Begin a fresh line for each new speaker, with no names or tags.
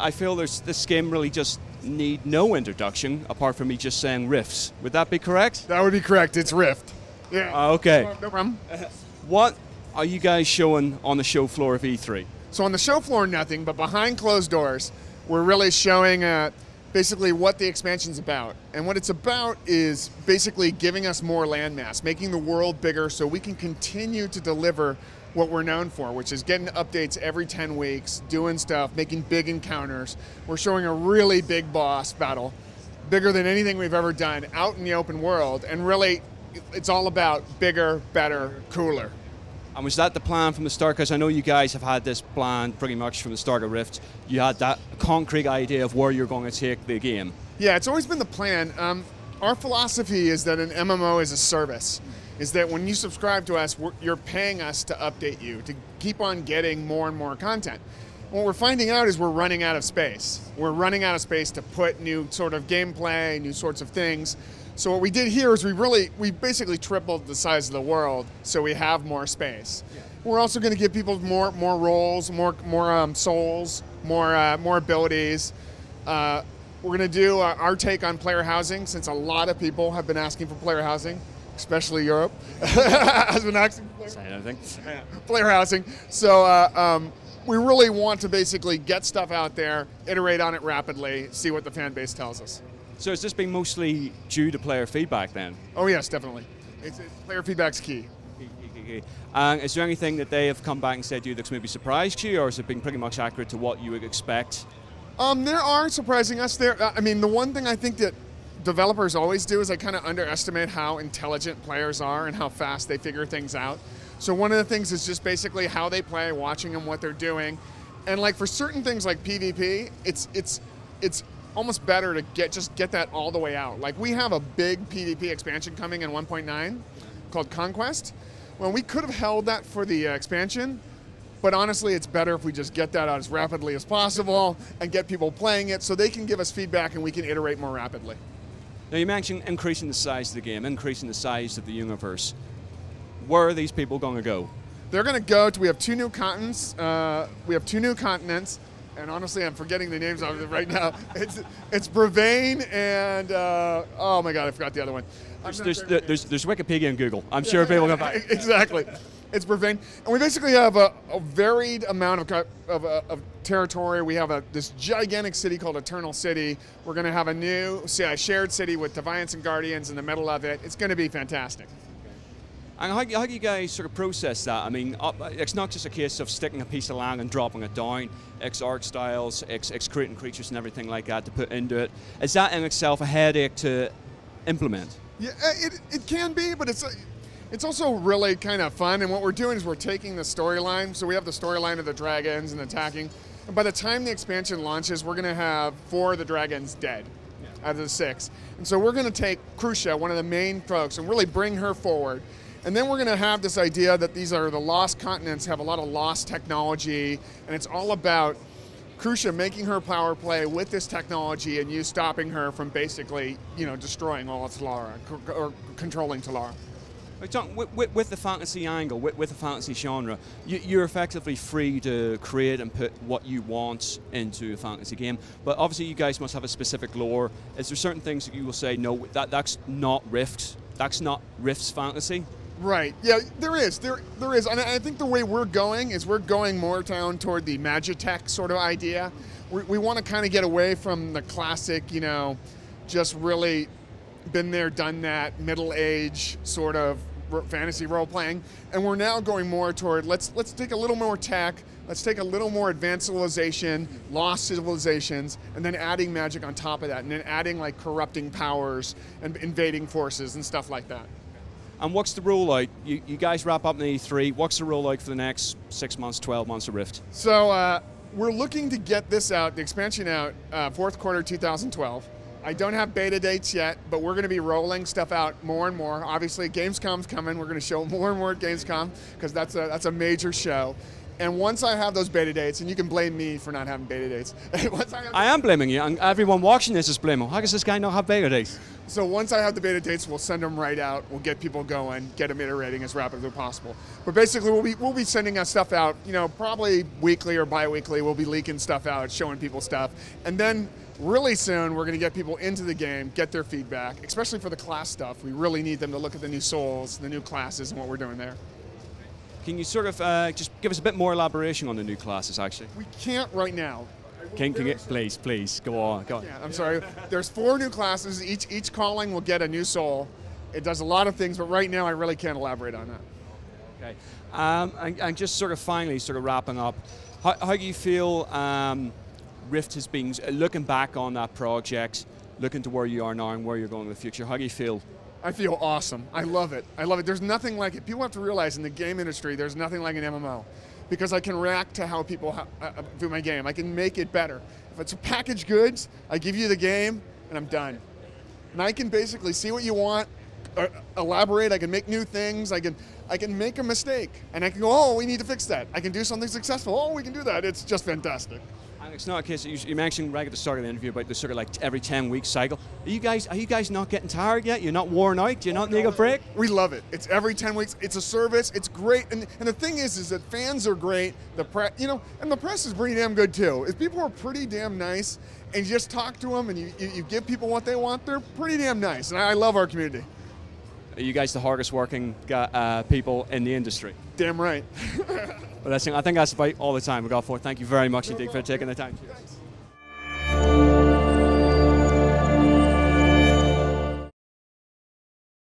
I feel this game really just need no introduction apart from me just saying Rifts. Would that be correct?
That would be correct. It's Rift. Yeah.
Okay.
No problem.
What are you guys showing on the show floor of E3?
So on the show floor, nothing, but behind closed doors, we're really showing basically what the expansion's about. And what it's about is basically giving us more landmass, making the world bigger so we can continue to deliver what we're known for, which is getting updates every 10 weeks, doing stuff, making big encounters. We're showing a really big boss battle, bigger than anything we've ever done, out in the open world. And really, it's all about bigger, better, cooler.
And was that the plan from the start? Because I know you guys have had this plan pretty much from the start of Rift. You had that concrete idea of where you're going to take the game.
Yeah, it's always been the plan. Our philosophy is that an MMO is a service, is that when you subscribe to us, you're paying us to update you, to keep on getting more and more content. What we're finding out is we're running out of space. We're running out of space to put new sort of gameplay, new sorts of things. So what we did here is we basically tripled the size of the world, so we have more space. Yeah. We're also going to give people more roles, more souls, more abilities. We're going to do our take on player housing, since a lot of people have been asking for player housing, especially Europe has been asking for player housing. So we really want to basically get stuff out there, iterate on it rapidly, see what the fan base tells us.
So has this been mostly due to player feedback then?
Oh yes, definitely. Player feedback's key.
Is there anything that they have come back and said to you that's maybe surprised you, or has it been pretty much accurate to what you would expect?
There are surprising us there. I mean, the one thing I think that developers always do is they kind of underestimate how intelligent players are and how fast they figure things out. So one of the things is just basically how they play, watching them, what they're doing. And like for certain things like PvP, it's almost better to get that all the way out. Like we have a big PvP expansion coming in 1.9 called Conquest. Well, we could have held that for the expansion, but honestly, it's better if we just get that out as rapidly as possible and get people playing it so they can give us feedback and we can iterate more rapidly.
Now you mentioned increasing the size of the game, increasing the size of the universe. Where are these people going to go?
They're going to go to, we have two new continents. And honestly, I'm forgetting the names of it right now. It's Brevane and, oh my God, I forgot the other one.
There's Wikipedia and Google. I'm sure people will come back.
Exactly. It's Brevane. And we basically have a varied amount of territory. We have this gigantic city called Eternal City. We're going to have a new shared city with Deviants and Guardians in the middle of it. It's going to be fantastic.
And how do you guys sort of process that? I mean, it's not just a case of sticking a piece of land and dropping it down. It's art styles, it's creating creatures and everything like that to put into it. Is that in itself a headache to implement?
Yeah, it can be, but it's also really kind of fun. And what we're doing is we're taking the storyline. So we have the storyline of the dragons and attacking. And by the time the expansion launches, we're going to have 4 of the dragons dead out of the 6. And so we're going to take Crucia, one of the main folks, and really bring her forward. And then we're going to have this idea that these are the lost continents, have a lot of lost technology, and it's all about Crucia making her power play with this technology and you stopping her from basically, destroying all of Talara, or controlling Talara.
John, with the fantasy angle, with the fantasy genre, you're effectively free to create and put what you want into a fantasy game. But obviously you guys must have a specific lore. Is there certain things that you will say, no, that's not Rift, that's not Rift's fantasy?
Right. Yeah, there is. There is. And I think the way we're going is we're going more down toward the Magitech sort of idea. We want to kind of get away from the classic, just really been there, done that, middle age sort of fantasy role playing. And we're now going more toward let's take a little more tech, let's take a little more advanced civilization, lost civilizations, and then adding magic on top of that, and then adding like corrupting powers and invading forces and stuff like that.
And what's the rollout? You guys wrap up in E3. What's the rollout for the next 6 months, 12 months of Rift?
So we're looking to get this out, the expansion out, 4th quarter 2012. I don't have beta dates yet, but we're going to be rolling stuff out more and more. Obviously, Gamescom's coming. We're going to show more and more at Gamescom because that's a major show. And once I have those beta dates, and you can blame me for not having beta dates.
I am blaming you, and everyone watching this is blaming. How does this guy not have beta dates?
So once I have the beta dates, we'll send them right out. We'll get people going, get them iterating as rapidly as possible. But basically, we'll be sending us stuff out, probably weekly or bi-weekly. We'll be leaking stuff out, showing people stuff. And then really soon, we're going to get people into the game, get their feedback, especially for the class stuff. We really need them to look at the new souls, the new classes, and what we're doing there.
Can you sort of just give us a bit more elaboration on the new classes, actually?
We can't right now.
Can you, please, go on.
Yeah, I'm sorry. There's 4 new classes. Each calling will get a new soul. It does a lot of things, but right now I really can't elaborate on that.
Okay. And just sort of finally, sort of wrapping up, how do you feel Rift has been, looking back on that project, looking to where you are now and where you're going in the future, how do you feel?
I feel awesome. I love it. I love it. There's nothing like it. People have to realize in the game industry, there's nothing like an MMO. Because I can react to how people do my game. I can make it better. If it's packaged goods, I give you the game, and I'm done. And I can basically see what you want, elaborate. I can make new things. I can make a mistake, and I can go, oh, we need to fix that. I can do something successful. Oh, we can do that. It's just fantastic.
And it's not a case. You mentioned right at the start of the interview about the sort of like every 10-week cycle. Are you guys not getting tired yet? You're not worn out? Do you not need a break?
We love it. It's every 10 weeks. It's a service. It's great. And the thing is that fans are great. The press, and the press is pretty damn good too. If people are pretty damn nice, and you just talk to them and you give people what they want, they're pretty damn nice. And I love our community.
Are you guys the hardest working people in the industry?
Damn right.
Well, I think that's about all the time we got for. Thank you very much indeed for taking the time. Cheers.